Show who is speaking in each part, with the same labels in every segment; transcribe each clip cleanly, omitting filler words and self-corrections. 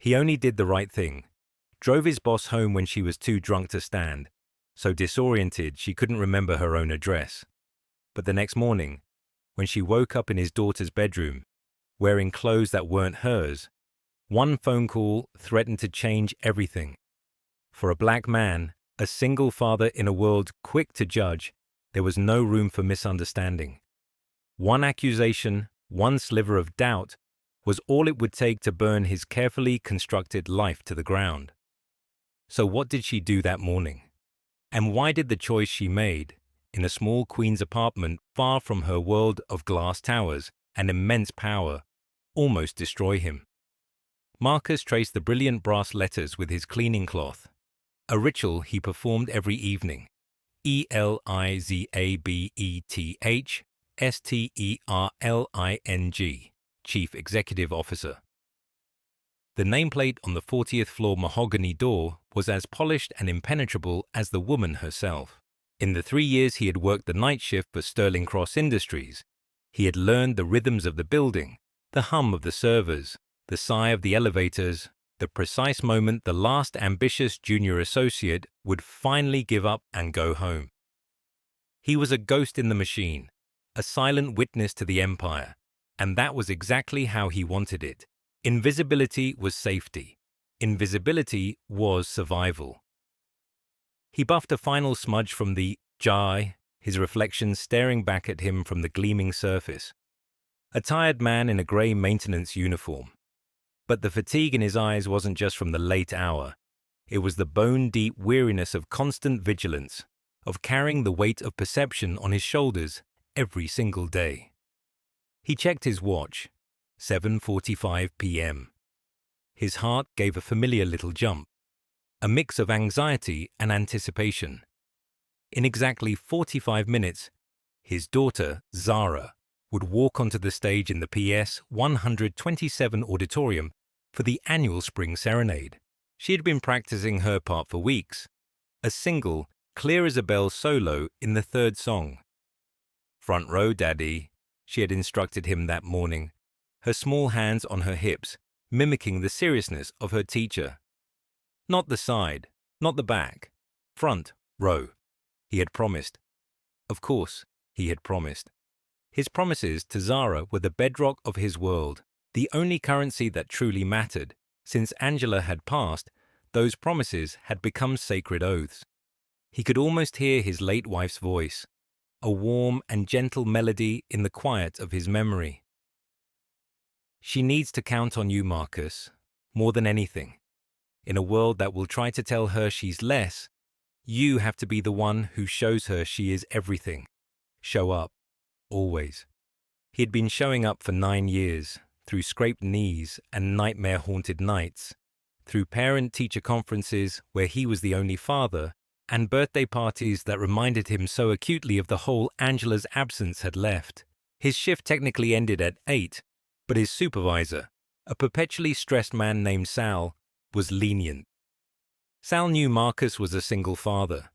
Speaker 1: He only did the right thing. Drove his boss home when she was too drunk to stand, so disoriented she couldn't remember her own address. But the next morning, when she woke up in his daughter's bedroom, wearing clothes that weren't hers, one phone call threatened to change everything. For a black man, a single father in a world quick to judge, there was no room for misunderstanding. One accusation, one sliver of doubt, was all it would take to burn his carefully constructed life to the ground. So what did she do that morning? And why did the choice she made, in a small Queens apartment far from her world of glass towers and immense power, almost destroy him? Marcus traced the brilliant brass letters with his cleaning cloth, a ritual he performed every evening. ELIZABETHSTERLING, Chief Executive Officer. The nameplate on the 40th floor mahogany door was as polished and impenetrable as the woman herself. In the 3 years he had worked the night shift for Sterling Cross Industries, he had learned the rhythms of the building, the hum of the servers, the sigh of the elevators, the precise moment the last ambitious junior associate would finally give up and go home. He was a ghost in the machine, a silent witness to the empire, and that was exactly how he wanted it. Invisibility was safety. Invisibility was survival. He buffed a final smudge from the jar, his reflection staring back at him from the gleaming surface. A tired man in a grey maintenance uniform. But the fatigue in his eyes wasn't just from the late hour. It was the bone-deep weariness of constant vigilance, of carrying the weight of perception on his shoulders every single day. He checked his watch. 7:45 p.m. His heart gave a familiar little jump, a mix of anxiety and anticipation. In exactly 45 minutes, his daughter, Zara, would walk onto the stage in the PS 127 auditorium for the annual Spring Serenade. She had been practicing her part for weeks, a single, clear as a bell solo in the third song. "Front row, Daddy," she had instructed him that morning, her small hands on her hips, mimicking the seriousness of her teacher. Not the side, not the back, front row, he had promised. Of course, he had promised. His promises to Zara were the bedrock of his world, the only currency that truly mattered. Since Angela had passed, those promises had become sacred oaths. He could almost hear his late wife's voice, a warm and gentle melody in the quiet of his memory. "She needs to count on you, Marcus, more than anything. In a world that will try to tell her she's less, you have to be the one who shows her she is everything. Show up, always." He had been showing up for 9 years, through scraped knees and nightmare-haunted nights, through parent-teacher conferences where he was the only father, and birthday parties that reminded him so acutely of the hole Angela's absence had left. His shift technically ended at 8, but his supervisor, a perpetually stressed man named Sal, was lenient. Sal knew Marcus was a single father.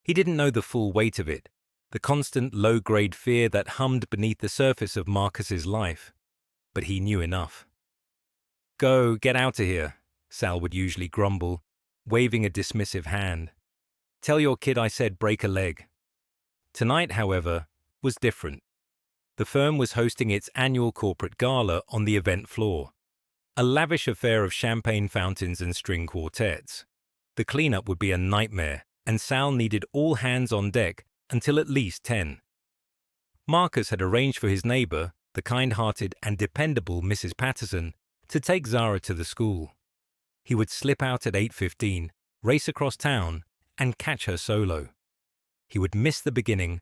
Speaker 1: He didn't know the full weight of it, the constant low-grade fear that hummed beneath the surface of Marcus's life. But he knew enough. "Go, get out of here," Sal would usually grumble, waving a dismissive hand. "Tell your kid I said break a leg." Tonight, however, was different. The firm was hosting its annual corporate gala on the event floor, a lavish affair of champagne fountains and string quartets. The cleanup would be a nightmare, and Sal needed all hands on deck until at least 10. Marcus had arranged for his neighbor, the kind-hearted and dependable Mrs. Patterson, to take Zara to the school. He would slip out at 8:15, race across town, and catch her solo. He would miss the beginning,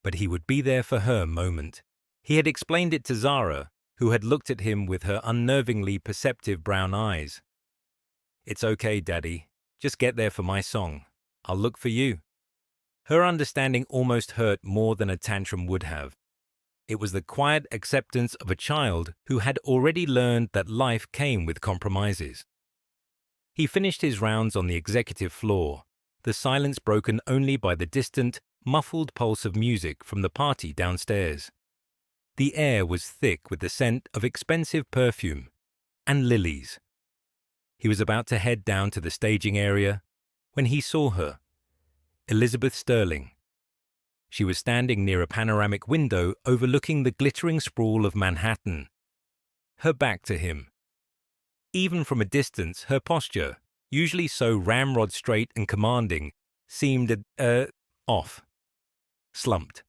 Speaker 1: but he would be there for her moment. He had explained it to Zara, who had looked at him with her unnervingly perceptive brown eyes. "It's okay, Daddy. Just get there for my song. I'll look for you." Her understanding almost hurt more than a tantrum would have. It was the quiet acceptance of a child who had already learned that life came with compromises. He finished his rounds on the executive floor, the silence broken only by the distant, muffled pulse of music from the party downstairs. The air was thick with the scent of expensive perfume and lilies. He was about to head down to the staging area when he saw her, Elizabeth Sterling. She was standing near a panoramic window overlooking the glittering sprawl of Manhattan, her back to him. Even from a distance, her posture, usually so ramrod straight and commanding, seemed off, slumped.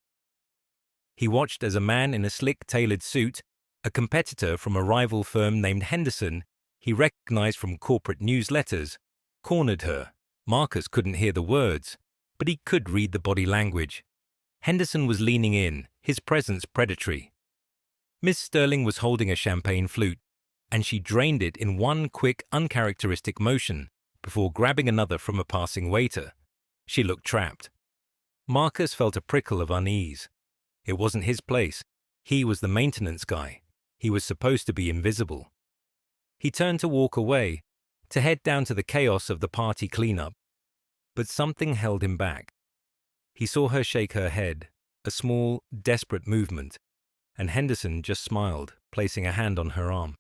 Speaker 1: He watched as a man in a slick tailored suit, a competitor from a rival firm named Henderson he recognized from corporate newsletters, cornered her. Marcus couldn't hear the words, but he could read the body language. Henderson was leaning in, his presence predatory. Miss Sterling was holding a champagne flute, and she drained it in one quick, uncharacteristic motion before grabbing another from a passing waiter. She looked trapped. Marcus felt a prickle of unease. It wasn't his place. He was the maintenance guy. He was supposed to be invisible. He turned to walk away, to head down to the chaos of the party cleanup. But something held him back. He saw her shake her head, a small, desperate movement, and Henderson just smiled, placing a hand on her arm.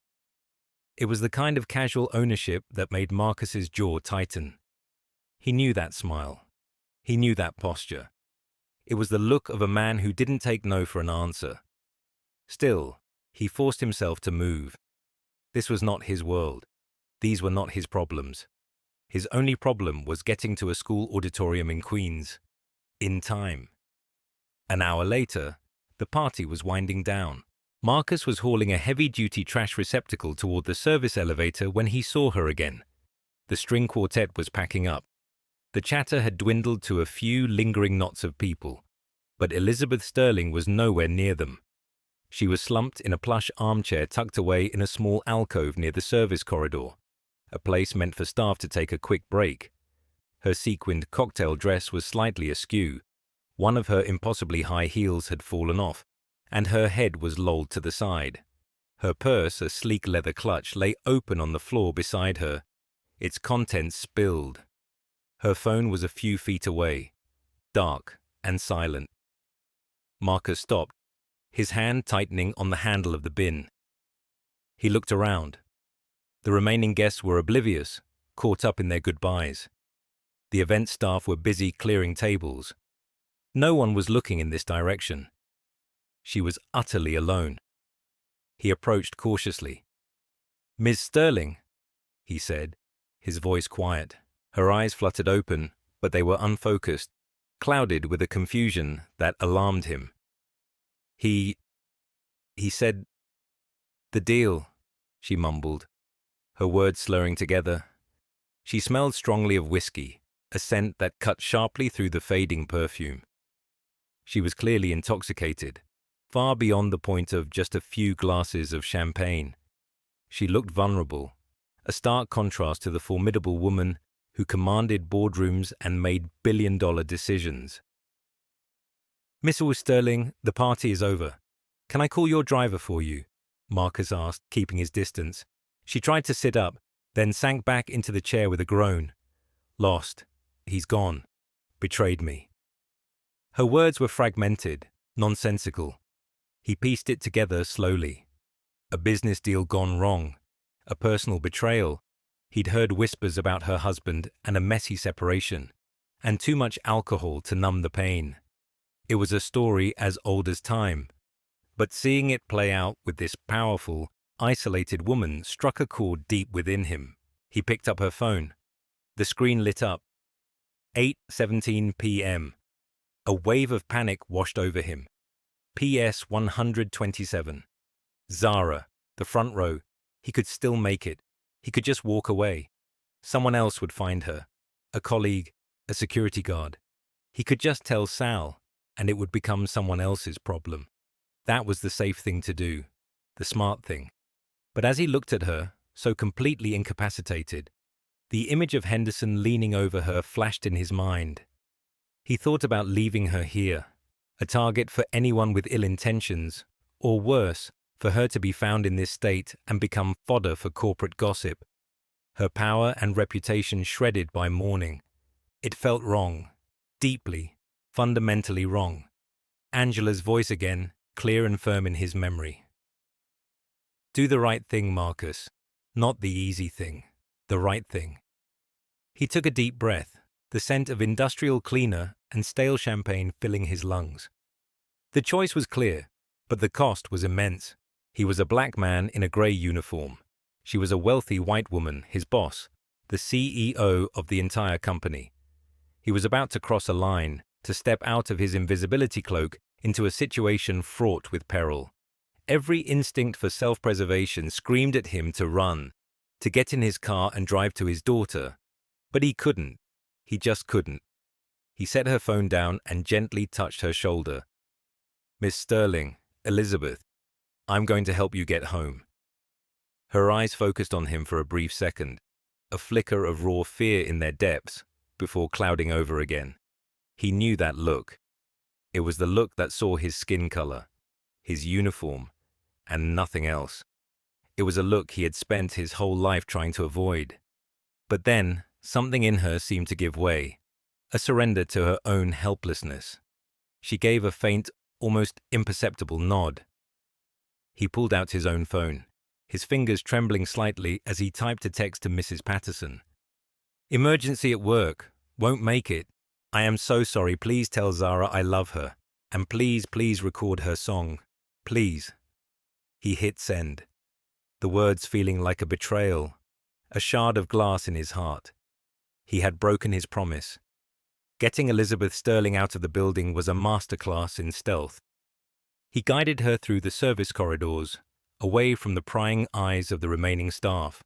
Speaker 1: It was the kind of casual ownership that made Marcus's jaw tighten. He knew that smile. He knew that posture. It was the look of a man who didn't take no for an answer. Still, he forced himself to move. This was not his world. These were not his problems. His only problem was getting to a school auditorium in Queens. In time. An hour later, the party was winding down. Marcus was hauling a heavy-duty trash receptacle toward the service elevator when he saw her again. The string quartet was packing up. The chatter had dwindled to a few lingering knots of people, but Elizabeth Sterling was nowhere near them. She was slumped in a plush armchair tucked away in a small alcove near the service corridor, a place meant for staff to take a quick break. Her sequined cocktail dress was slightly askew. One of her impossibly high heels had fallen off, and her head was lolled to the side. Her purse, a sleek leather clutch, lay open on the floor beside her, its contents spilled. Her phone was a few feet away, dark and silent. Marcus stopped, his hand tightening on the handle of the bin. He looked around. The remaining guests were oblivious, caught up in their goodbyes. The event staff were busy clearing tables. No one was looking in this direction. She was utterly alone. He approached cautiously. "Miss Sterling," he said, his voice quiet. Her eyes fluttered open, but they were unfocused, clouded with a confusion that alarmed him. He said, "The deal," she mumbled, her words slurring together. She smelled strongly of whiskey, a scent that cut sharply through the fading perfume. She was clearly intoxicated, far beyond the point of just a few glasses of champagne. She looked vulnerable, a stark contrast to the formidable woman who commanded boardrooms and made billion-dollar decisions. "Miss Sterling, the party is over. Can I call your driver for you?" Marcus asked, keeping his distance. She tried to sit up, then sank back into the chair with a groan. "Lost. He's gone. Betrayed me." Her words were fragmented, nonsensical. He pieced it together slowly. A business deal gone wrong. A personal betrayal. He'd heard whispers about her husband and a messy separation, and too much alcohol to numb the pain. It was a story as old as time, but seeing it play out with this powerful, isolated woman struck a chord deep within him. He picked up her phone. The screen lit up. 8:17 p.m. A wave of panic washed over him. PS 127. Zara, the front row. He could still make it. He could just walk away. Someone else would find her. A colleague, a security guard. He could just tell Sal, and it would become someone else's problem. That was the safe thing to do, the smart thing. But as he looked at her, so completely incapacitated, the image of Henderson leaning over her flashed in his mind. He thought about leaving her here, a target for anyone with ill intentions, or worse, for her to be found in this state and become fodder for corporate gossip. Her power and reputation shredded by mourning. It felt wrong, deeply, fundamentally wrong. Angela's voice again, clear and firm in his memory. "Do the right thing, Marcus, not the easy thing." the right thing. He took a deep breath, the scent of industrial cleaner and stale champagne filling his lungs. The choice was clear, but the cost was immense. He was a black man in a grey uniform. She was a wealthy white woman, his boss, the CEO of the entire company. He was about to cross a line, to step out of his invisibility cloak into a situation fraught with peril. Every instinct for self-preservation screamed at him to run, to get in his car and drive to his daughter. But he couldn't. He just couldn't. He set her phone down and gently touched her shoulder. "Miss Sterling, Elizabeth, I'm going to help you get home." Her eyes focused on him for a brief second, a flicker of raw fear in their depths, before clouding over again. He knew that look. It was the look that saw his skin color, his uniform, and nothing else. It was a look he had spent his whole life trying to avoid. But then, something in her seemed to give way, a surrender to her own helplessness. She gave a faint, almost imperceptible nod. He pulled out his own phone, his fingers trembling slightly as he typed a text to Mrs. Patterson. "Emergency at work. Won't make it. I am so sorry. Please tell Zara I love her. And please record her song. Please." He hit send, the words feeling like a betrayal, a shard of glass in his heart. He had broken his promise. Getting Elizabeth Sterling out of the building was a masterclass in stealth. He guided her through the service corridors, away from the prying eyes of the remaining staff.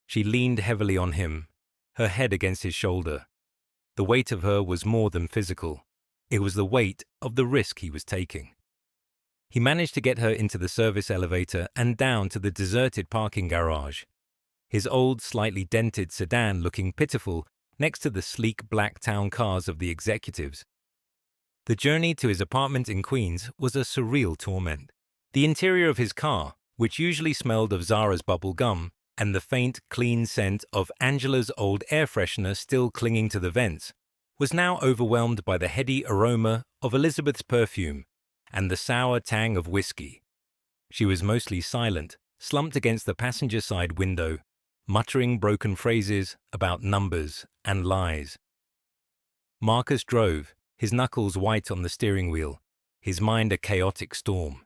Speaker 1: She leaned heavily on him, her head against his shoulder. The weight of her was more than physical. It was the weight of the risk he was taking. He managed to get her into the service elevator and down to the deserted parking garage, his old, slightly dented sedan looking pitiful next to the sleek black town cars of the executives. The journey to his apartment in Queens was a surreal torment. The interior of his car, which usually smelled of Zara's bubble gum and the faint, clean scent of Angela's old air freshener still clinging to the vents, was now overwhelmed by the heady aroma of Elizabeth's perfume and the sour tang of whiskey. She was mostly silent, slumped against the passenger side window, muttering broken phrases about numbers and lies. Marcus drove, his knuckles white on the steering wheel, his mind a chaotic storm.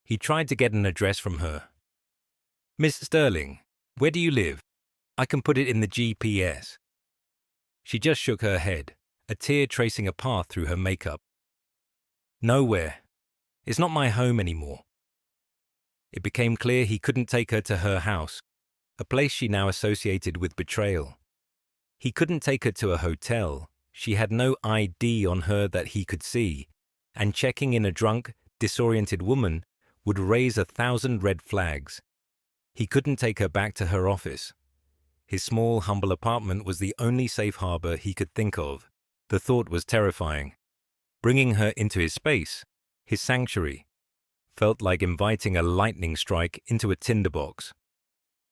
Speaker 1: He tried to get an address from her. "Miss Sterling, where do you live? I can put it in the GPS." She just shook her head, a tear tracing a path through her makeup. "Nowhere. It's not my home anymore." It became clear he couldn't take her to her house, a place she now associated with betrayal. He couldn't take her to a hotel. She had no ID on her that he could see, and checking in a drunk, disoriented woman would raise 1,000 red flags. He couldn't take her back to her office. His small, humble apartment was the only safe harbor he could think of. The thought was terrifying. Bringing her into his space, his sanctuary, felt like inviting a lightning strike into a tinderbox.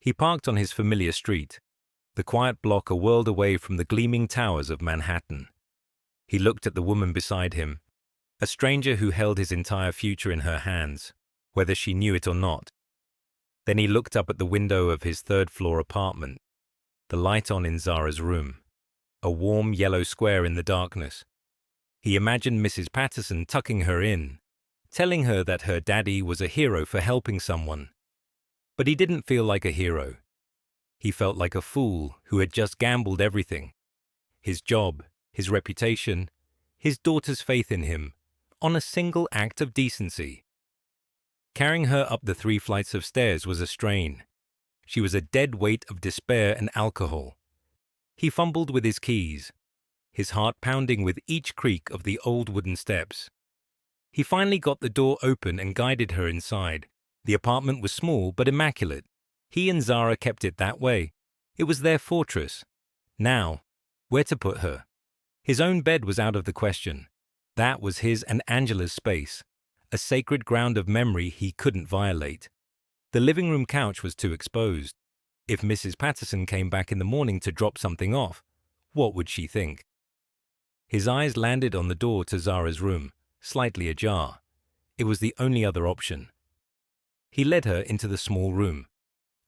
Speaker 1: He parked on his familiar street, the quiet block a world away from the gleaming towers of Manhattan. He looked at the woman beside him, a stranger who held his entire future in her hands, whether she knew it or not. Then he looked up at the window of his third-floor apartment, the light on in Zara's room, a warm yellow square in the darkness. He imagined Mrs. Patterson tucking her in, telling her that her daddy was a hero for helping someone. But he didn't feel like a hero. He felt like a fool who had just gambled everything. His job, his reputation, his daughter's faith in him, on a single act of decency. Carrying her up the 3 flights of stairs was a strain. She was a dead weight of despair and alcohol. He fumbled with his keys, his heart pounding with each creak of the old wooden steps. He finally got the door open and guided her inside. The apartment was small but immaculate. He and Zara kept it that way. It was their fortress. Now, where to put her? His own bed was out of the question. That was his and Angela's space, a sacred ground of memory he couldn't violate. The living room couch was too exposed. If Mrs. Patterson came back in the morning to drop something off, what would she think? His eyes landed on the door to Zara's room, slightly ajar. It was the only other option. He led her into the small room,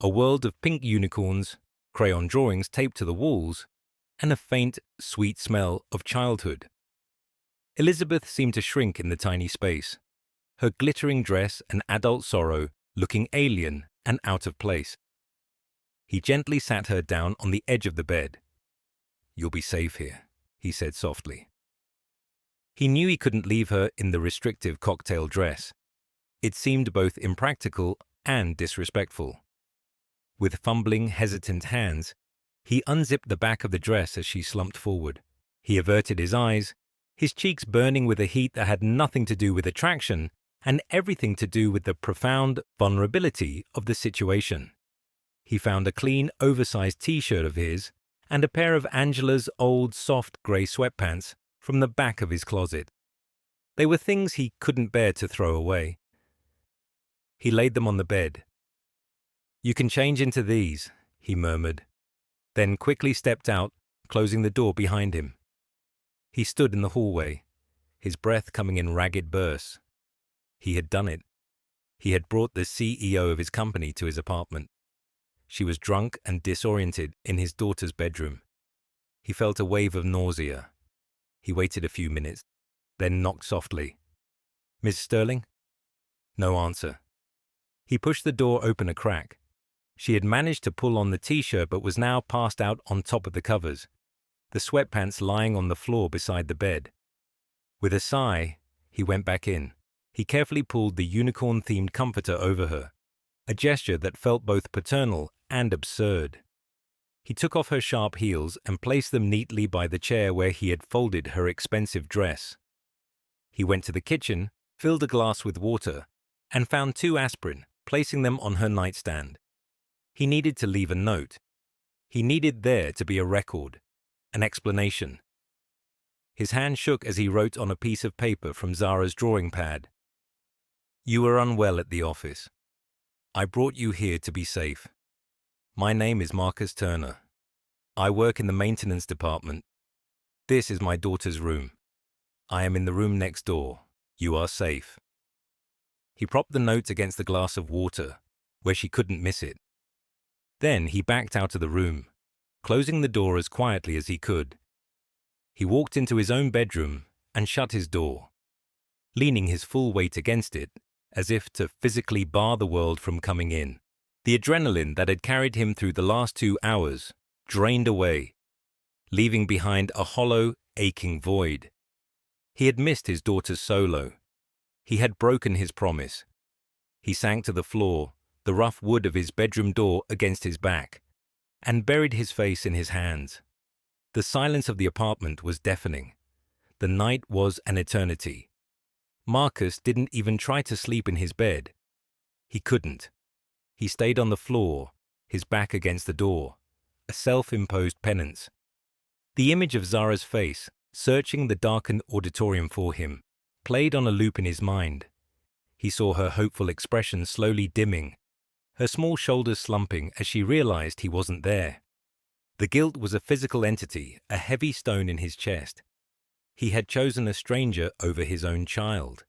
Speaker 1: a world of pink unicorns, crayon drawings taped to the walls, and a faint, sweet smell of childhood. Elizabeth seemed to shrink in the tiny space, her glittering dress and adult sorrow looking alien and out of place. He gently sat her down on the edge of the bed. "You'll be safe here," he said softly. He knew he couldn't leave her in the restrictive cocktail dress. It seemed both impractical and disrespectful. With fumbling, hesitant hands, he unzipped the back of the dress as she slumped forward. He averted his eyes, his cheeks burning with a heat that had nothing to do with attraction and everything to do with the profound vulnerability of the situation. He found a clean, oversized t-shirt of his and a pair of Angela's old, soft grey sweatpants from the back of his closet. They were things he couldn't bear to throw away. He laid them on the bed. "You can change into these," he murmured, then quickly stepped out, closing the door behind him. He stood in the hallway, his breath coming in ragged bursts. He had done it. He had brought the CEO of his company to his apartment. She was drunk and disoriented in his daughter's bedroom. He felt a wave of nausea. He waited a few minutes, then knocked softly. "Miss Sterling?" No answer. He pushed the door open a crack. She had managed to pull on the t-shirt but was now passed out on top of the covers, the sweatpants lying on the floor beside the bed. With a sigh, he went back in. He carefully pulled the unicorn-themed comforter over her, a gesture that felt both paternal and absurd. He took off her sharp heels and placed them neatly by the chair where he had folded her expensive dress. He went to the kitchen, filled a glass with water, and found 2 aspirin, placing them on her nightstand. He needed to leave a note. He needed there to be a record, an explanation. His hand shook as he wrote on a piece of paper from Zara's drawing pad. "You were unwell at the office. I brought you here to be safe. My name is Marcus Turner. I work in the maintenance department. This is my daughter's room. I am in the room next door. You are safe." He propped the note against the glass of water, where she couldn't miss it. Then he backed out of the room, closing the door as quietly as he could. He walked into his own bedroom and shut his door, leaning his full weight against it, as if to physically bar the world from coming in. The adrenaline that had carried him through the last 2 hours drained away, leaving behind a hollow, aching void. He had missed his daughter's solo. He had broken his promise. He sank to the floor, the rough wood of his bedroom door against his back, and buried his face in his hands. The silence of the apartment was deafening. The night was an eternity. Marcus didn't even try to sleep in his bed. He couldn't. He stayed on the floor, his back against the door, a self-imposed penance. The image of Zara's face, searching the darkened auditorium for him, played on a loop in his mind. He saw her hopeful expression slowly dimming, her small shoulders slumping as she realized he wasn't there. The guilt was a physical entity, a heavy stone in his chest. He had chosen a stranger over his own child.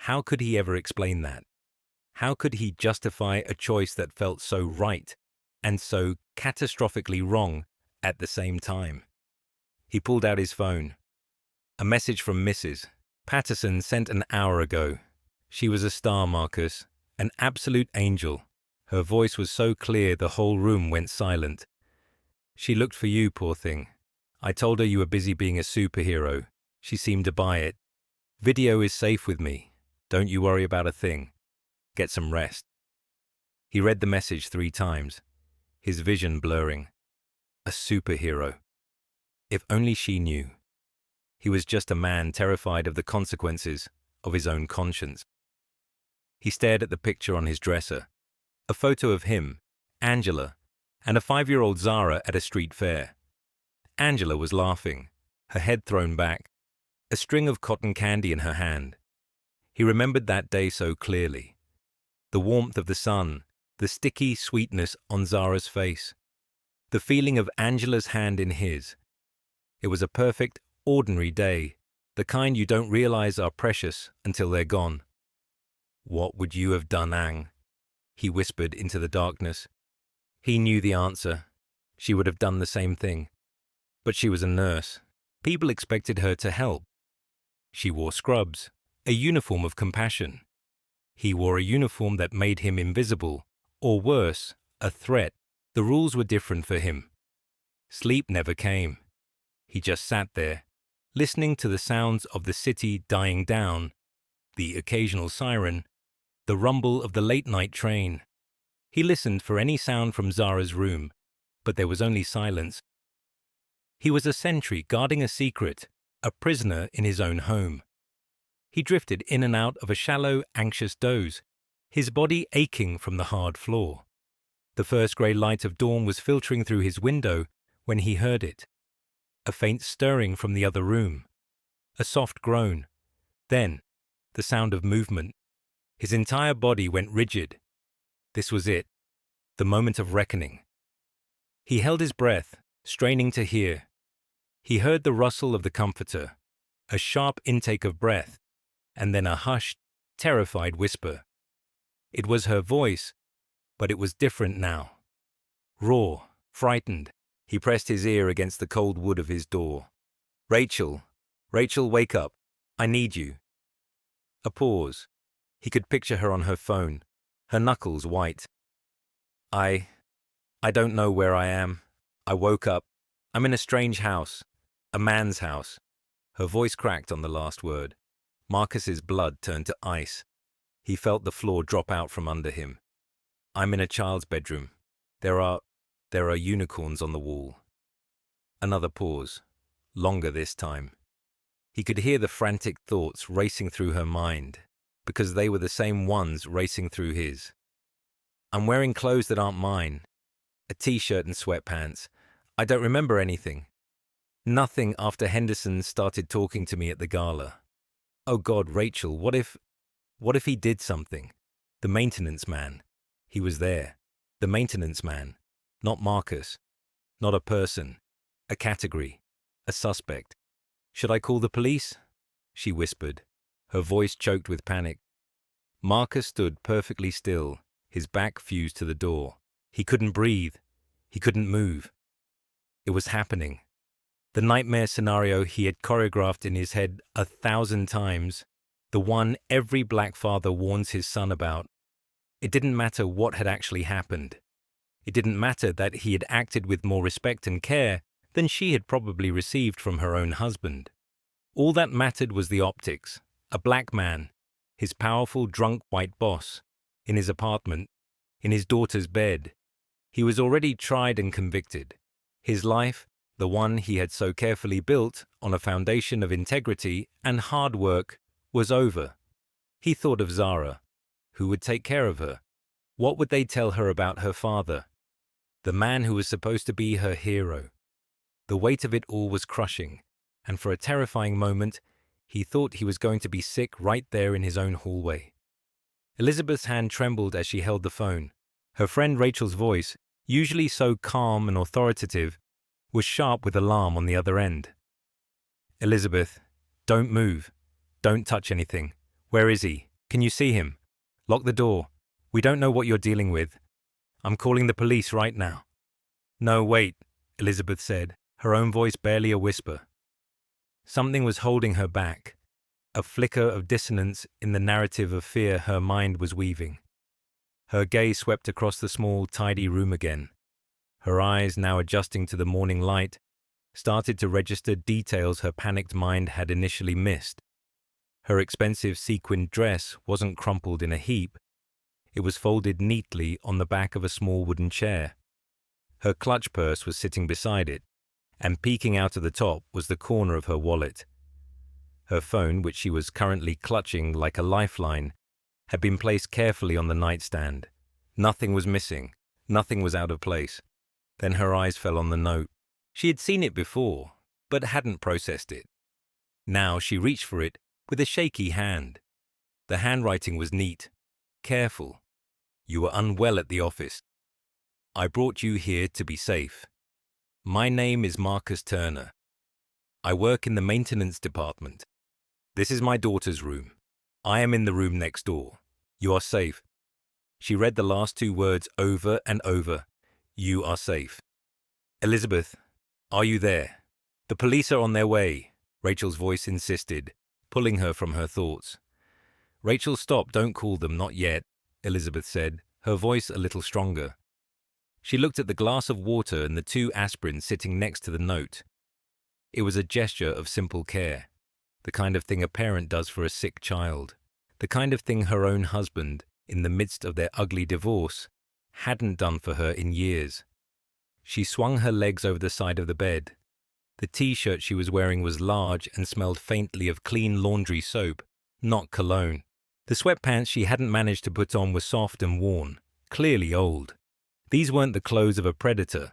Speaker 1: How could he ever explain that? How could he justify a choice that felt so right and so catastrophically wrong at the same time? He pulled out his phone. A message from Mrs. Patterson sent an hour ago. She was a star, Marcus, an absolute angel. Her voice was so clear the whole room went silent. "She looked for you, poor thing. I told her you were busy being a superhero. She seemed to buy it. Video is safe with me. Don't you worry about a thing. Get some rest." He read the message 3 times, his vision blurring. A superhero. If only she knew. He was just a man terrified of the consequences of his own conscience. He stared at the picture on his dresser, a photo of him, Angela, and a 5-year-old Zara at a street fair. Angela was laughing, her head thrown back, a string of cotton candy in her hand. He remembered that day so clearly. The warmth of the sun, the sticky sweetness on Zara's face, the feeling of Angela's hand in his. It was a perfect, ordinary day, the kind you don't realize are precious until they're gone. "What would you have done, Ang?" he whispered into the darkness. He knew the answer. She would have done the same thing. But she was a nurse. People expected her to help. She wore scrubs, a uniform of compassion. He wore a uniform that made him invisible, or worse, a threat. The rules were different for him. Sleep never came. He just sat there, listening to the sounds of the city dying down, the occasional siren, the rumble of the late-night train. He listened for any sound from Zara's room, but there was only silence. He was a sentry guarding a secret, a prisoner in his own home. He drifted in and out of a shallow, anxious doze, his body aching from the hard floor. The first grey light of dawn was filtering through his window when he heard it. A faint stirring from the other room. A soft groan. Then, the sound of movement. His entire body went rigid. This was it, the moment of reckoning. He held his breath, straining to hear. He heard the rustle of the comforter, a sharp intake of breath, and then a hushed, terrified whisper. It was her voice, but it was different now. Raw, frightened, he pressed his ear against the cold wood of his door. Rachel, wake up. I need you. A pause. He could picture her on her phone, her knuckles white. I don't know where I am. I woke up. I'm in a strange house. A man's house. Her voice cracked on the last word. Marcus's blood turned to ice. He felt the floor drop out from under him. I'm in a child's bedroom. There are unicorns on the wall. Another pause. Longer this time. He could hear the frantic thoughts racing through her mind, because they were the same ones racing through his. I'm wearing clothes that aren't mine. A t-shirt and sweatpants. I don't remember anything. Nothing after Henderson started talking to me at the gala. Oh God, Rachel, what if he did something? The maintenance man. He was there. The maintenance man. Not Marcus. Not a person. A category. A suspect. Should I call the police? She whispered, her voice choked with panic. Marcus stood perfectly still, his back fused to the door. He couldn't breathe. He couldn't move. It was happening. The nightmare scenario he had choreographed in his head 1,000 times, the one every black father warns his son about. It didn't matter what had actually happened. It didn't matter that he had acted with more respect and care than she had probably received from her own husband. All that mattered was the optics. A black man, his powerful drunk white boss, in his apartment, in his daughter's bed. He was already tried and convicted. His life, the one he had so carefully built on a foundation of integrity and hard work, was over. He thought of Zara. Who would take care of her? What would they tell her about her father? The man who was supposed to be her hero. The weight of it all was crushing, and for a terrifying moment, he thought he was going to be sick right there in his own hallway. Elizabeth's hand trembled as she held the phone. Her friend Rachel's voice, usually so calm and authoritative, was sharp with alarm on the other end. Elizabeth, don't move. Don't touch anything. Where is he? Can you see him? Lock the door. We don't know what you're dealing with. I'm calling the police right now. No, wait, Elizabeth said, her own voice barely a whisper. Something was holding her back, a flicker of dissonance in the narrative of fear her mind was weaving. Her gaze swept across the small, tidy room again. Her eyes, now adjusting to the morning light, started to register details her panicked mind had initially missed. Her expensive sequined dress wasn't crumpled in a heap. It was folded neatly on the back of a small wooden chair. Her clutch purse was sitting beside it, and peeking out of the top was the corner of her wallet. Her phone, which she was currently clutching like a lifeline, had been placed carefully on the nightstand. Nothing was missing. Nothing was out of place. Then her eyes fell on the note. She had seen it before, but hadn't processed it. Now she reached for it with a shaky hand. The handwriting was neat, careful. You were unwell at the office. I brought you here to be safe. My name is Marcus Turner. I work in the maintenance department. This is my daughter's room. I am in the room next door. You are safe. She read the last two words over and over. You are safe. Elizabeth, are you there? The police are on their way, Rachel's voice insisted, pulling her from her thoughts. Rachel, stop, don't call them, not yet, Elizabeth said, her voice a little stronger. She looked at the glass of water and the 2 aspirins sitting next to the note. It was a gesture of simple care, the kind of thing a parent does for a sick child, the kind of thing her own husband, in the midst of their ugly divorce, hadn't done for her in years. She swung her legs over the side of the bed. The T-shirt she was wearing was large and smelled faintly of clean laundry soap, not cologne. The sweatpants she hadn't managed to put on were soft and worn, clearly old. These weren't the clothes of a predator.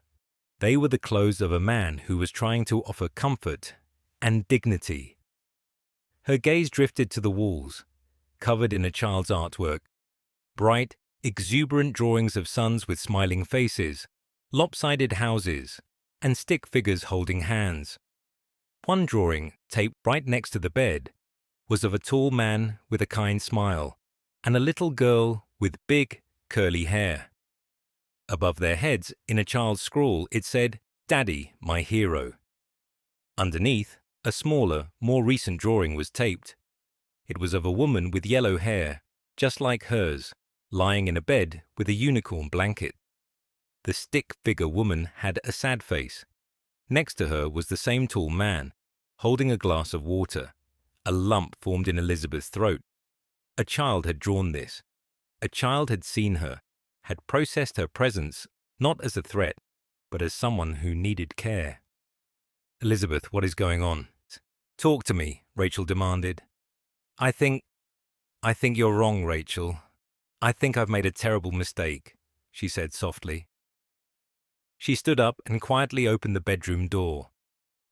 Speaker 1: They were the clothes of a man who was trying to offer comfort and dignity. Her gaze drifted to the walls, covered in a child's artwork. Bright, exuberant drawings of suns with smiling faces, lopsided houses, and stick figures holding hands. One drawing, taped right next to the bed, was of a tall man with a kind smile and a little girl with big, curly hair. Above their heads, in a child's scrawl, it said, "Daddy, my hero." Underneath, a smaller, more recent drawing was taped. It was of a woman with yellow hair, just like hers, lying in a bed with a unicorn blanket. The stick figure woman had a sad face. Next to her was the same tall man, holding a glass of water. A lump formed in Elizabeth's throat. A child had drawn this. A child had seen her, had processed her presence not as a threat, but as someone who needed care. "Elizabeth, what is going on?" "Talk to me," Rachel demanded. I think you're wrong, Rachel. I think I've made a terrible mistake," she said softly. She stood up and quietly opened the bedroom door.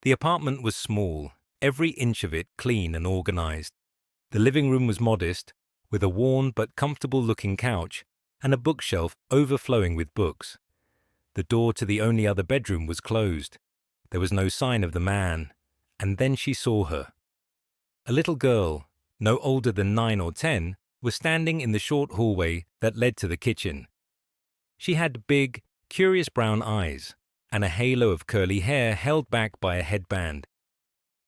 Speaker 1: The apartment was small, every inch of it clean and organized. The living room was modest, with a worn but comfortable-looking couch and a bookshelf overflowing with books. The door to the only other bedroom was closed. There was no sign of the man, and then she saw her. A little girl, no older than 9 or 10, was standing in the short hallway that led to the kitchen. She had big, curious brown eyes and a halo of curly hair held back by a headband.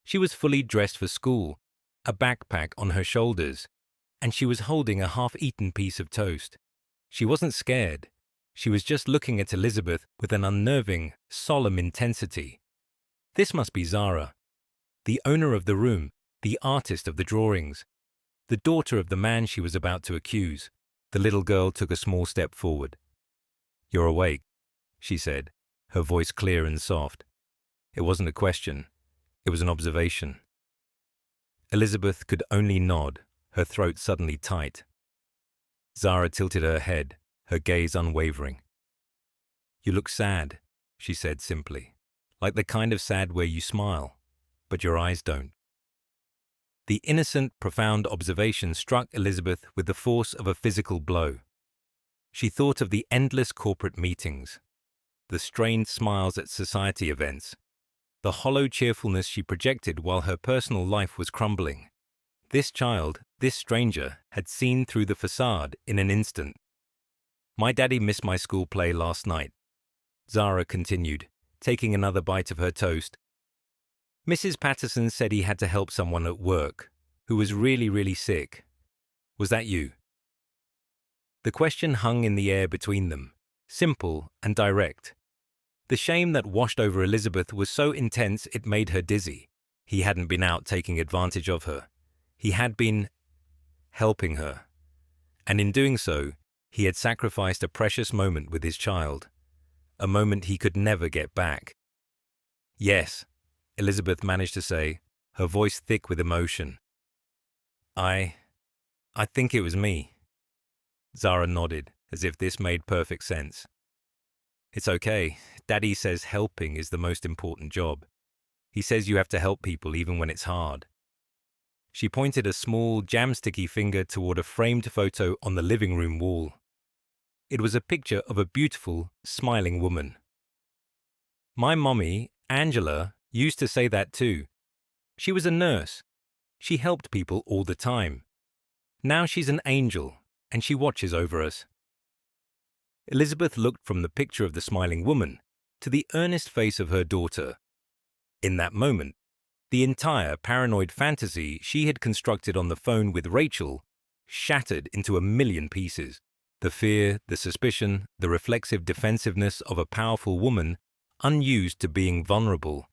Speaker 1: She was fully dressed for school, a backpack on her shoulders, and she was holding a half-eaten piece of toast. She wasn't scared. She was just looking at Elizabeth with an unnerving, solemn intensity. This must be Zara, the owner of the room, the artist of the drawings, the daughter of the man she was about to accuse. The little girl took a small step forward. "You're awake," she said, her voice clear and soft. It wasn't a question. It was an observation. Elizabeth could only nod, her throat suddenly tight. Zara tilted her head, her gaze unwavering. "You look sad," she said simply, "like the kind of sad where you smile, but your eyes don't." The innocent, profound observation struck Elizabeth with the force of a physical blow. She thought of the endless corporate meetings, the strained smiles at society events, the hollow cheerfulness she projected while her personal life was crumbling. This child, this stranger, had seen through the facade in an instant. "My daddy missed my school play last night," Zara continued, taking another bite of her toast. "Mrs. Patterson said he had to help someone at work who was really, really sick. Was that you?" The question hung in the air between them, simple and direct. The shame that washed over Elizabeth was so intense it made her dizzy. He hadn't been out taking advantage of her. He had been helping her. And in doing so, he had sacrificed a precious moment with his child, a moment he could never get back. "Yes," Elizabeth managed to say, her voice thick with emotion. I think it was me." Zara nodded, as if this made perfect sense. "It's okay. Daddy says helping is the most important job. He says you have to help people even when it's hard." She pointed a small, jam-sticky finger toward a framed photo on the living room wall. It was a picture of a beautiful, smiling woman. "My mommy, Angela, used to say that too. She was a nurse. She helped people all the time. Now she's an angel, and she watches over us." Elizabeth looked from the picture of the smiling woman to the earnest face of her daughter. In that moment, the entire paranoid fantasy she had constructed on the phone with Rachel shattered into a million pieces. The fear, the suspicion, the reflexive defensiveness of a powerful woman unused to being vulnerable.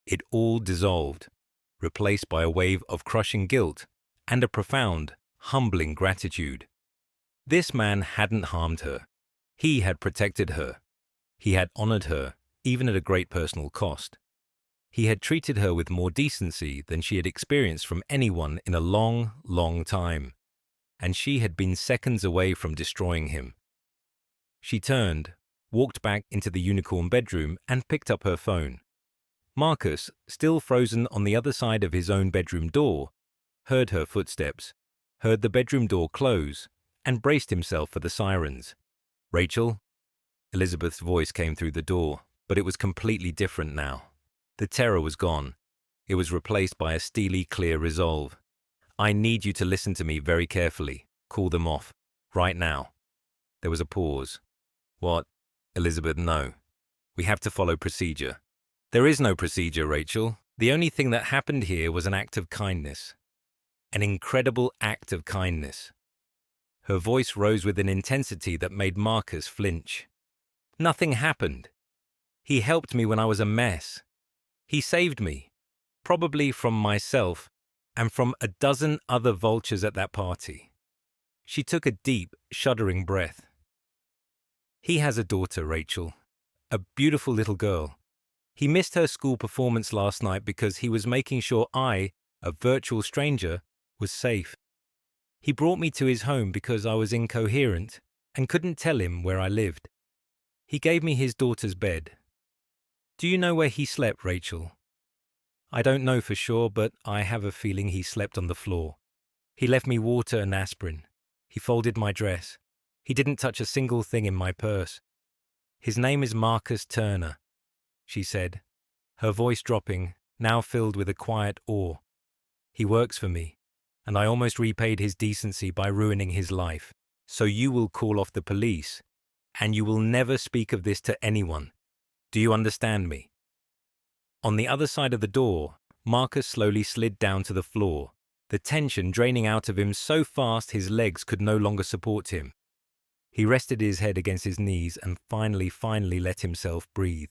Speaker 1: It all dissolved, replaced by a wave of crushing guilt and a profound, humbling gratitude. This man hadn't harmed her. He had protected her. He had honored her, even at a great personal cost. He had treated her with more decency than she had experienced from anyone in a long, long time, and she had been seconds away from destroying him. She turned, walked back into the unicorn bedroom, and picked up her phone. Marcus, still frozen on the other side of his own bedroom door, heard her footsteps, heard the bedroom door close, and braced himself for the sirens. "Rachel?" Elizabeth's voice came through the door, but it was completely different now. The terror was gone. It was replaced by a steely, clear resolve. "I need you to listen to me very carefully. Call them off. Right now." There was a pause. "What?" "Elizabeth, no. We have to follow procedure." "There is no procedure, Rachel. The only thing that happened here was an act of kindness. An incredible act of kindness." Her voice rose with an intensity that made Marcus flinch. "Nothing happened. He helped me when I was a mess. He saved me, probably from myself and from a dozen other vultures at that party." She took a deep, shuddering breath. "He has a daughter, Rachel. A beautiful little girl. He missed her school performance last night because he was making sure I, a virtual stranger, was safe. He brought me to his home because I was incoherent and couldn't tell him where I lived. He gave me his daughter's bed. Do you know where he slept, Rachel? I don't know for sure, but I have a feeling he slept on the floor. He left me water and aspirin. He folded my dress. He didn't touch a single thing in my purse. His name is Marcus Turner," she said, her voice dropping, now filled with a quiet awe. "He works for me, and I almost repaid his decency by ruining his life. So you will call off the police, and you will never speak of this to anyone. Do you understand me?" On the other side of the door, Marcus slowly slid down to the floor, the tension draining out of him so fast his legs could no longer support him. He rested his head against his knees and finally let himself breathe.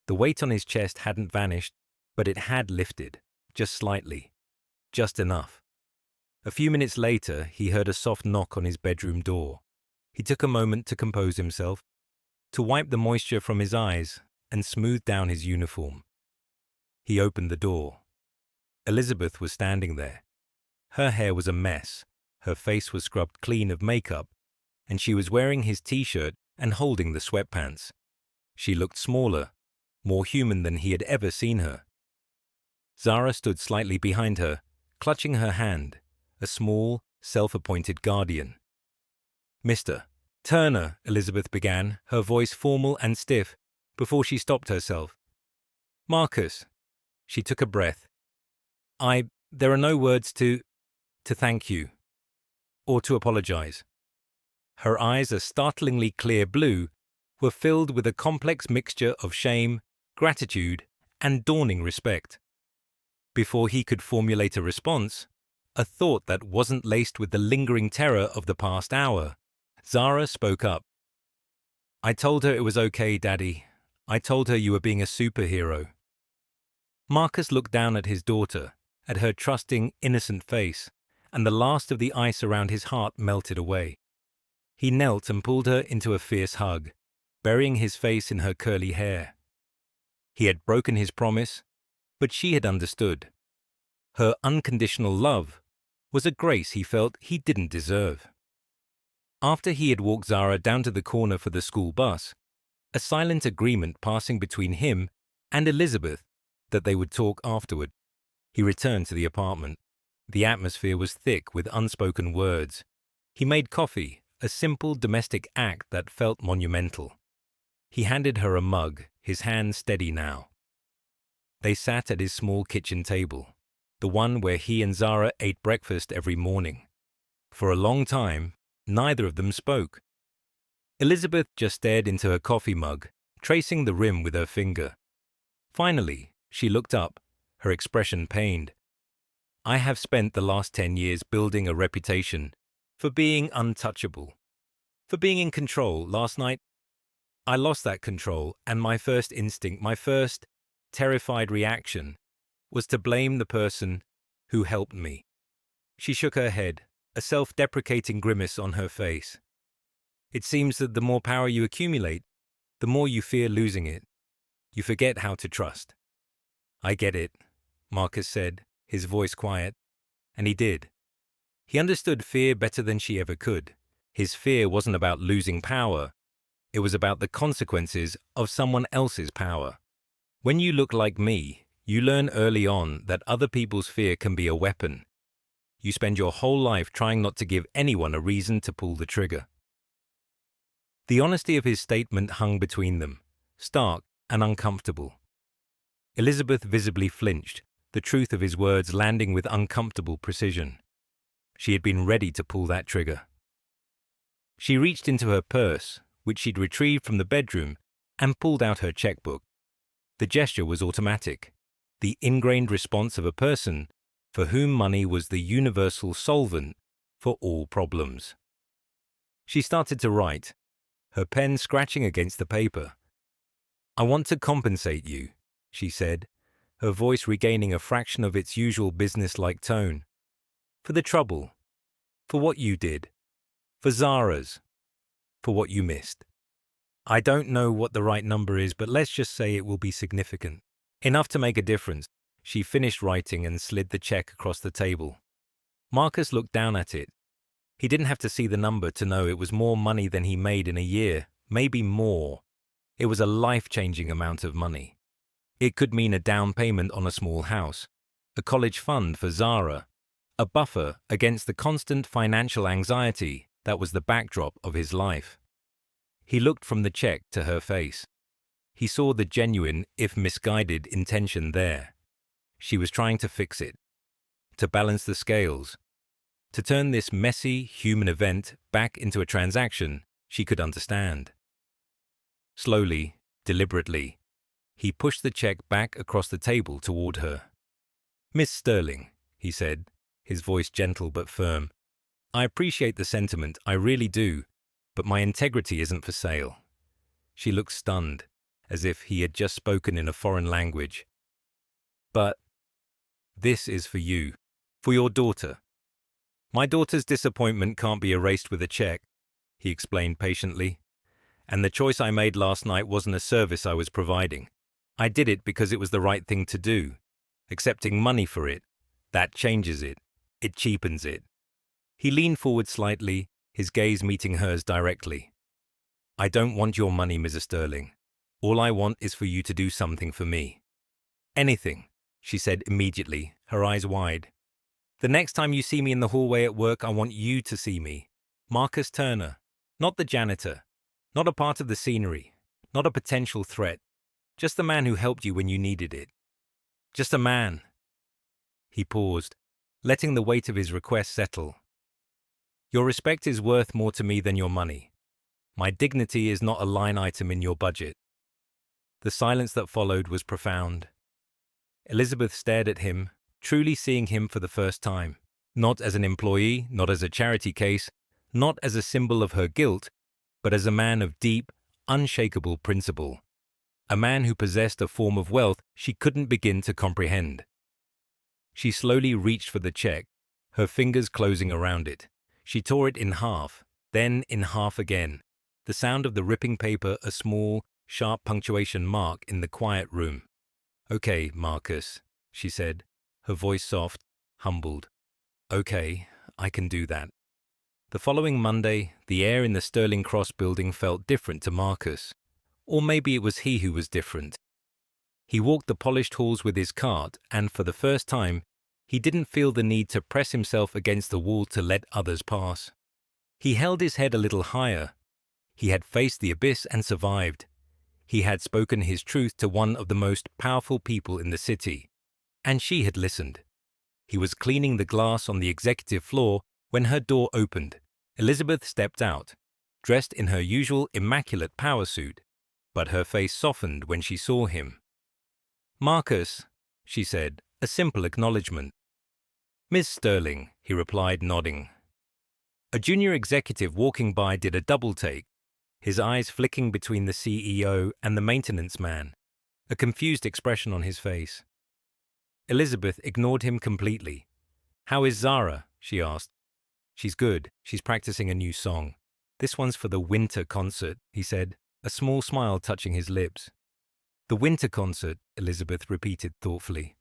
Speaker 1: The weight on his chest hadn't vanished, but it had lifted, just slightly, just enough. A few minutes later, he heard a soft knock on his bedroom door. He took a moment to compose himself, to wipe the moisture from his eyes and smooth down his uniform. He opened the door. Elizabeth was standing there. Her hair was a mess, her face was scrubbed clean of makeup, and she was wearing his t-shirt and holding the sweatpants. She looked smaller, more human than he had ever seen her. Zara stood slightly behind her, clutching her hand, a small, self-appointed guardian. "Mr. Turner," Elizabeth began, her voice formal and stiff, before she stopped herself. "Marcus." She took a breath. There are no words to thank you, or to apologize." Her eyes, a startlingly clear blue, were filled with a complex mixture of shame, gratitude, and dawning respect. Before he could formulate a response, a thought that wasn't laced with the lingering terror of the past hour, Zara spoke up. "I told her it was okay, Daddy. I told her you were being a superhero." Marcus looked down at his daughter, at her trusting, innocent face, and the last of the ice around his heart melted away. He knelt and pulled her into a fierce hug, burying his face in her curly hair. He had broken his promise, but she had understood. Her unconditional love was a grace he felt he didn't deserve. After he had walked Zara down to the corner for the school bus, a silent agreement passing between him and Elizabeth that they would talk afterward, he returned to the apartment. The atmosphere was thick with unspoken words. He made coffee, a simple domestic act that felt monumental. He handed her a mug, his hand steady now. They sat at his small kitchen table, the one where he and Zara ate breakfast every morning. For a long time, neither of them spoke. Elizabeth just stared into her coffee mug, tracing the rim with her finger. Finally, she looked up, her expression pained. I have spent the last 10 years building a reputation for being untouchable, for being in control. Last night, I lost that control, and my first instinct, my first terrified reaction, was to blame the person who helped me. She shook her head, a self-deprecating grimace on her face. It seems that the more power you accumulate, the more you fear losing it. You forget how to trust. I get it, Marcus said, his voice quiet. And he did. He understood fear better than she ever could. His fear wasn't about losing power. It was about the consequences of someone else's power. When you look like me, you learn early on that other people's fear can be a weapon. You spend your whole life trying not to give anyone a reason to pull the trigger. The honesty of his statement hung between them, stark and uncomfortable. Elizabeth visibly flinched, the truth of his words landing with uncomfortable precision. She had been ready to pull that trigger. She reached into her purse, which she'd retrieved from the bedroom, and pulled out her checkbook. The gesture was automatic, the ingrained response of a person for whom money was the universal solvent for all problems. She started to write, her pen scratching against the paper. I want to compensate you, she said, her voice regaining a fraction of its usual business-like tone. For the trouble, for what you did, for Zara's, for what you missed. I don't know what the right number is, but let's just say it will be significant. Enough to make a difference. She finished writing and slid the check across the table. Marcus looked down at it. He didn't have to see the number to know it was more money than he made in a year, maybe more. It was a life-changing amount of money. It could mean a down payment on a small house, a college fund for Zara, a buffer against the constant financial anxiety that was the backdrop of his life. He looked from the check to her face. He saw the genuine, if misguided, intention there. She was trying to fix it, to balance the scales, to turn this messy human event back into a transaction she could understand. Slowly, deliberately, he pushed the check back across the table toward her. Miss Sterling, he said, his voice gentle but firm, I appreciate the sentiment, I really do, but my integrity isn't for sale. She looked stunned, as if he had just spoken in a foreign language. But this is for you, for your daughter. My daughter's disappointment can't be erased with a check, he explained patiently. And the choice I made last night wasn't a service I was providing. I did it because it was the right thing to do. Accepting money for it, that changes it. It cheapens it. He leaned forward slightly, his gaze meeting hers directly. I don't want your money, Mrs. Sterling. All I want is for you to do something for me. Anything, she said immediately, her eyes wide. The next time you see me in the hallway at work, I want you to see me. Marcus Turner, not the janitor, not a part of the scenery, not a potential threat, just the man who helped you when you needed it. Just a man. He paused, letting the weight of his request settle. Your respect is worth more to me than your money. My dignity is not a line item in your budget. The silence that followed was profound. Elizabeth stared at him, truly seeing him for the first time, not as an employee, not as a charity case, not as a symbol of her guilt, but as a man of deep, unshakable principle. A man who possessed a form of wealth she couldn't begin to comprehend. She slowly reached for the check, her fingers closing around it. She tore it in half, then in half again, the sound of the ripping paper a small, sharp punctuation mark in the quiet room. Okay, Marcus, she said, her voice soft, humbled. Okay, I can do that. The following Monday, the air in the Sterling Cross building felt different to Marcus. Or maybe it was he who was different. He walked the polished halls with his cart, and for the first time, he didn't feel the need to press himself against the wall to let others pass. He held his head a little higher. He had faced the abyss and survived. He had spoken his truth to one of the most powerful people in the city, and she had listened. He was cleaning the glass on the executive floor when her door opened. Elizabeth stepped out, dressed in her usual immaculate power suit. but her face softened when she saw him. "Marcus," she said, a simple acknowledgement. "Miss Sterling," he replied, nodding. A junior executive walking by did a double-take, his eyes flicking between the CEO and the maintenance man, a confused expression on his face. Elizabeth ignored him completely. "How is Zara?" she asked. "She's good. She's practicing a new song. This one's for the winter concert," he said, a small smile touching his lips. "The winter concert," Elizabeth repeated thoughtfully.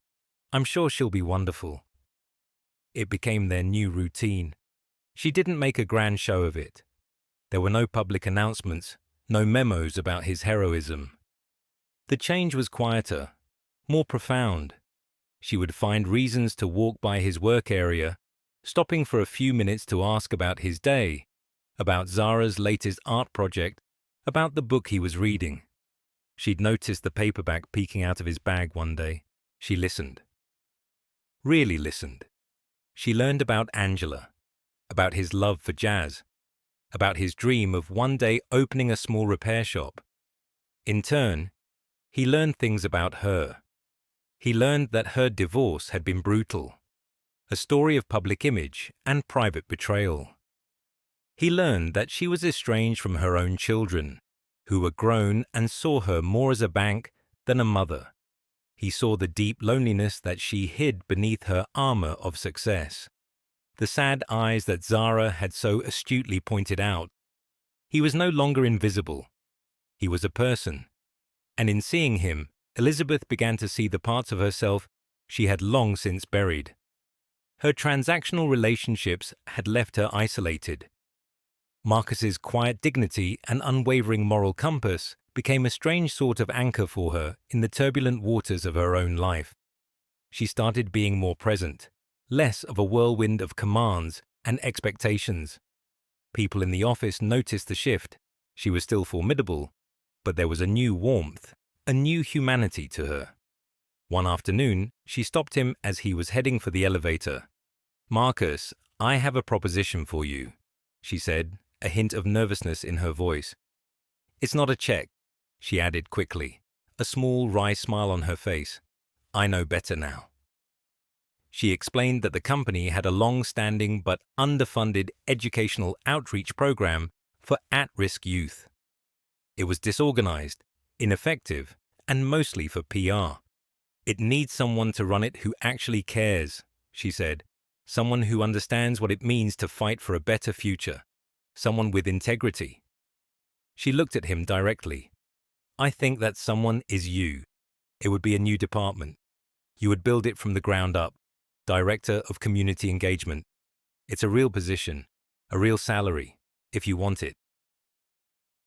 Speaker 1: "I'm sure she'll be wonderful." It became their new routine. She didn't make a grand show of it. There were no public announcements, no memos about his heroism. The change was quieter, more profound. She would find reasons to walk by his work area, stopping for a few minutes to ask about his day, about Zara's latest art project, about the book he was reading. She'd noticed the paperback peeking out of his bag one day. She listened. Really listened. She learned about Angela, about his love for jazz, about his dream of one day opening a small repair shop. In turn, he learned things about her. He learned that her divorce had been brutal, a story of public image and private betrayal. He learned that she was estranged from her own children, who were grown and saw her more as a bank than a mother. He saw the deep loneliness that she hid beneath her armor of success, the sad eyes that Zara had so astutely pointed out. He was no longer invisible. He was a person. And in seeing him, Elizabeth began to see the parts of herself she had long since buried. Her transactional relationships had left her isolated. Marcus's quiet dignity and unwavering moral compass became a strange sort of anchor for her in the turbulent waters of her own life. She started being more present, less of a whirlwind of commands and expectations. People in the office noticed the shift. She was still formidable, but there was a new warmth, a new humanity to her. One afternoon, she stopped him as he was heading for the elevator. "Marcus, I have a proposition for you," she said, a hint of nervousness in her voice. "It's not a check," she added quickly, a small wry smile on her face. "I know better now." She explained that the company had a long-standing but underfunded educational outreach program for at-risk youth. It was disorganized, ineffective, and mostly for PR. "It needs someone to run it who actually cares," she said, "someone who understands what it means to fight for a better future, someone with integrity." She looked at him directly. "I think that someone is you. It would be a new department. You would build it from the ground up. Director of Community Engagement. It's a real position, a real salary, if you want it."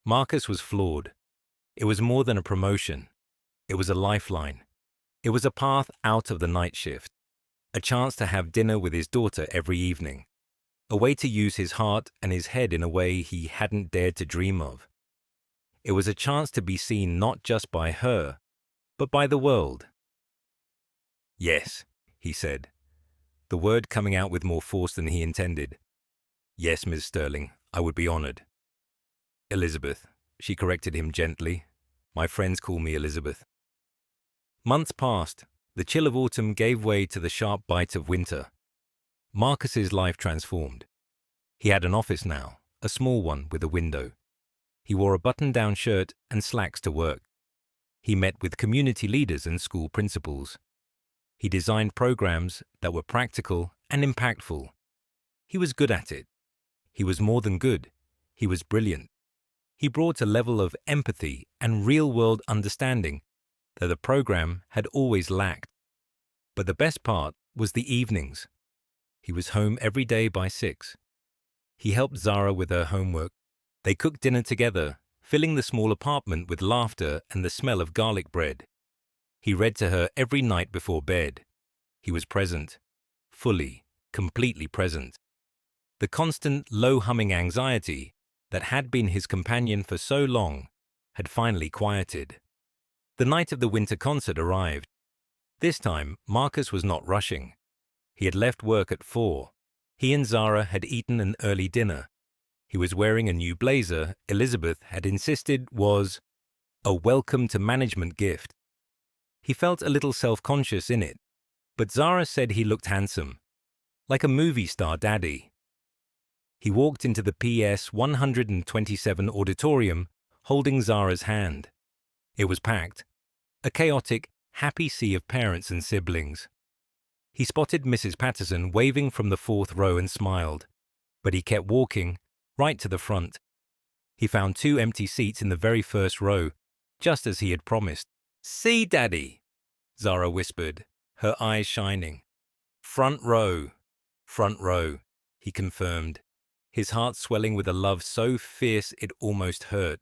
Speaker 1: Marcus was floored. It was more than a promotion. It was a lifeline. It was a path out of the night shift, a chance to have dinner with his daughter every evening, a way to use his heart and his head in a way he hadn't dared to dream of. It was a chance to be seen not just by her, but by the world. "Yes," he said, the word coming out with more force than he intended. "Yes, Ms. Sterling, I would be honored." "Elizabeth," she corrected him gently. "My friends call me Elizabeth." Months passed. The chill of autumn gave way to the sharp bite of winter. Marcus's life transformed. He had an office now, a small one with a window. He wore a button-down shirt and slacks to work. He met with community leaders and school principals. He designed programs that were practical and impactful. He was good at it. He was more than good. He was brilliant. He brought a level of empathy and real-world understanding that the program had always lacked. But the best part was the evenings. He was home every day by 6. He helped Zara with her homework. They cooked dinner together, filling the small apartment with laughter and the smell of garlic bread. He read to her every night before bed. He was present, fully, completely present. The constant, low-humming anxiety that had been his companion for so long had finally quieted. The night of the winter concert arrived. This time, Marcus was not rushing. He had left work at 4. He and Zara had eaten an early dinner. He was wearing a new blazer Elizabeth had insisted was a welcome to management gift. He felt a little self-conscious in it, but Zara said he looked handsome, like a movie star daddy. He walked into the PS 127 auditorium, holding Zara's hand. It was packed, a chaotic, happy sea of parents and siblings. He spotted Mrs. Patterson waving from the fourth row and smiled, but he kept walking, right to the front. He found 2 empty seats in the very first row, just as he had promised. "See, Daddy," Zara whispered, her eyes shining. "Front row, he confirmed, his heart swelling with a love so fierce it almost hurt.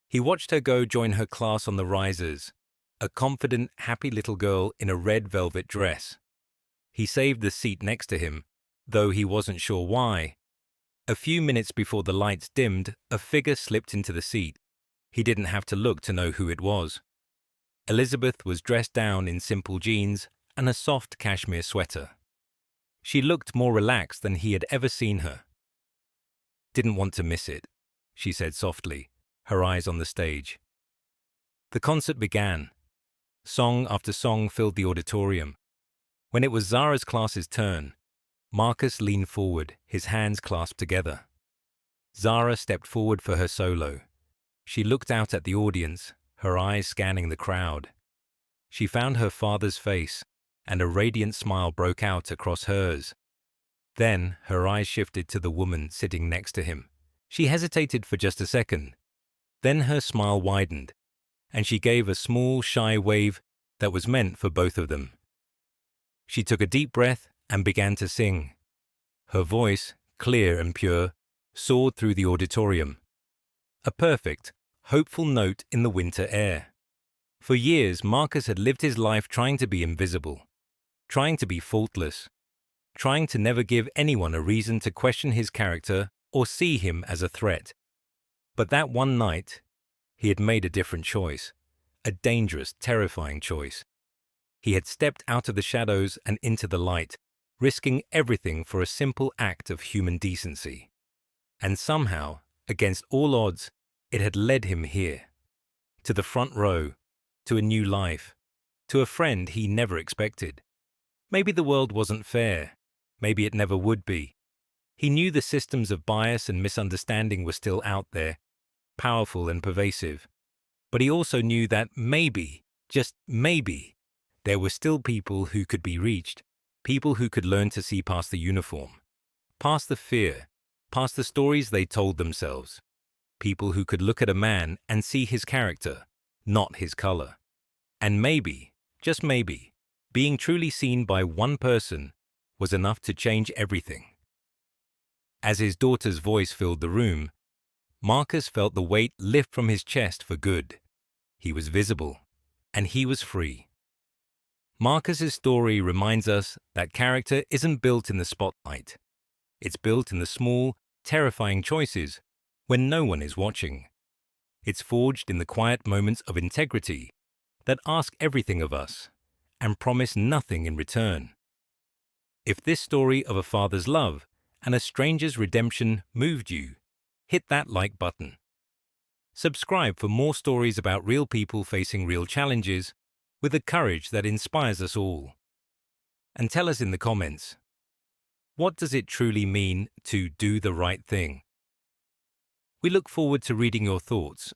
Speaker 1: He watched her go join her class on the risers, a confident, happy little girl in a red velvet dress. He saved the seat next to him, though he wasn't sure why. A few minutes before the lights dimmed, a figure slipped into the seat. He didn't have to look to know who it was. Elizabeth was dressed down in simple jeans and a soft cashmere sweater. She looked more relaxed than he had ever seen her. "Didn't want to miss it," she said softly, her eyes on the stage. The concert began. Song after song filled the auditorium. When it was Zara's class's turn, Marcus leaned forward, his hands clasped together. Zara stepped forward for her solo. She looked out at the audience, her eyes scanning the crowd. She found her father's face, and a radiant smile broke out across hers. Then her eyes shifted to the woman sitting next to him. She hesitated for just a second. Then her smile widened, and she gave a small, shy wave that was meant for both of them. She took a deep breath and began to sing. Her voice, clear and pure, soared through the auditorium. A perfect, hopeful note in the winter air. For years, Marcus had lived his life trying to be invisible, trying to be faultless, trying to never give anyone a reason to question his character or see him as a threat. But that one night, he had made a different choice, a dangerous, terrifying choice. He had stepped out of the shadows and into the light, risking everything for a simple act of human decency. And somehow, against all odds, it had led him here, to the front row, to a new life, to a friend he never expected. Maybe the world wasn't fair. Maybe it never would be. He knew the systems of bias and misunderstanding were still out there, powerful and pervasive. But he also knew that maybe, just maybe, there were still people who could be reached, people who could learn to see past the uniform, past the fear, past the stories they told themselves, people who could look at a man and see his character, not his color. And maybe, just maybe, being truly seen by one person was enough to change everything. As his daughter's voice filled the room, Marcus felt the weight lift from his chest for good. He was visible, and he was free. Marcus's story reminds us that character isn't built in the spotlight. It's built in the small, terrifying choices when no one is watching. It's forged in the quiet moments of integrity that ask everything of us and promise nothing in return. If this story of a father's love and a stranger's redemption moved you, hit that like button. Subscribe for more stories about real people facing real challenges with the courage that inspires us all. And tell us in the comments, what does it truly mean to do the right thing? We look forward to reading your thoughts,